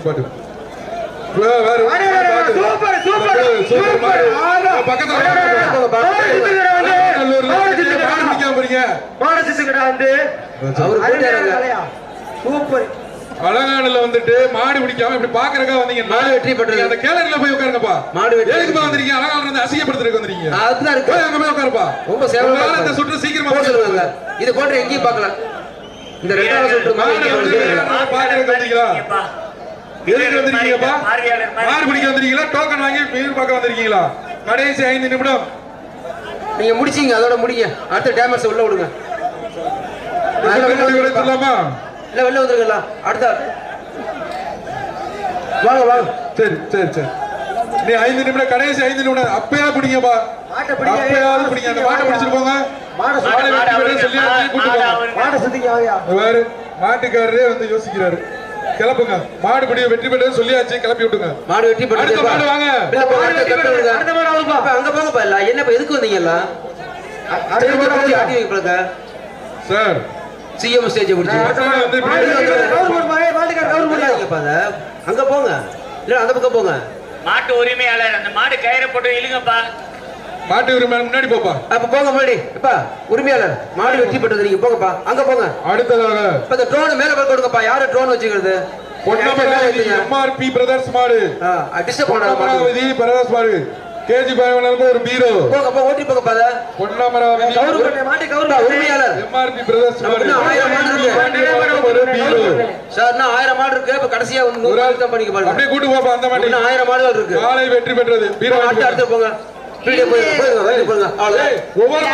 பாட்டு super super super பக்கத்துல super அலங்காடுல வந்துட்டு மாடு பிடிக்காம இப்படி பாக்குறதுக்காக வந்தீங்க. மாடு வெற்றி பெற்றது அந்த கேலரியில போய் உட்காருங்கப்பா. மாடு வெற்றி எதுக்கு வந்திருக்கீங்க? அலங்காடுல இருந்து அசிங்கப்படுத்துறதுக்கு வந்திருக்கீங்க. அதுதான் இருக்கு. அங்க போய் உட்காருப்பா. ரொம்ப சேவலா இந்த சுற்று சீக்கிரமா போடுங்க. இது போன்ற எங்கேயும் பார்க்கலாம். இந்த ரெண்டாவது சுற்று மாடு பாக்குறதுக்கு வந்தீங்களா? எதுக்கு வந்திருக்கீங்கப்பா? மாடு பிடிக்க வந்திருக்கீங்களா? டோக்கன் வாங்கி வீடு பார்க்க வந்திருக்கீங்களா? கடைசி 5 நிமிடம் நீங்க முடிச்சீங்க. அதோட முடிங்க. அடுத்த டேமர்ஸ் உள்ள விடுங்க. சொல்லலாமா? இல்ல வெளில வந்துருங்களா? அடுத்த வாங்க வாங்க. சரி சரி சரி. நீ 5 நிமிடம் கடைசி 5 நிமிடம் அப்பயா பிடிங்கப்பா. அப்பயாவது பிடிங்க. அந்த மாட்டை பிடிச்சிட்டு போங்க. மாட்டுக்காரரே வந்து யோசிக்கிறாரு. கிளப்புங்க. மாடு பிடிக்க வெற்றி பெற்றது சொல்லியாச்சு. கிளப்பி விட்டுங்க. மாடு வெற்றி பெற்றது. மாடு வாங்க. அங்க போங்கப்பா. இல்ல என்னப்பா எதுக்கு வந்தீங்கல்ல? சார் சிஎம் ஸ்டேஜ் முடிச்சு அங்க போங்க. இல்ல அந்த பக்கம் போங்க. மாட்டு உரிமையாளர் அந்த மாடு கயிறை போட்டு இழுங்கப்பா. மாட்டு உரிமையாளர் முன்னாடி போப்பா. அப்ப போங்க முன்னாடி. அப்பா உரிமையாளர் மாடு வெற்றி பெற்றது. நீங்க போங்கப்பா. அங்க போங்க. அடுத்ததாக இப்ப இந்த ட்ரோன் மேல போய் கொடுங்கப்பா. யாரு ட்ரோன் வச்சுக்கிறது? எம்ஆர்பி பிரதர்ஸ் மாடு. டிஸ்டர்ப் பண்ணாதீங்க. பிரதர்ஸ் மாடு கேஜி பயவனாலுக்கு ஒரு பீரோ. போங்கப்பா ஓட்டி போங்கப்பா. பொன்னமராவதி மாட்டு கவுரு உரிமையாளர் எம்ஆர்பி பிரதர்ஸ் மாடு. 1000 மாடு இருக்கு. ஒரு பீரோ. சார் நான் 1000 மாடு இருக்கு. இப்ப கடைசியா வந்து 100 தான் பண்ணிக்க பாருங்க. அப்படியே கூட்டி போப்பா. அந்த மாடு 1000 மாடுகள் இருக்கு. காலை வெற்றி பெற்றது. பீரோ அடுத்து போங்க. வீடியோ போங்க. அவ்வளவுதான். ஒவ்வொரு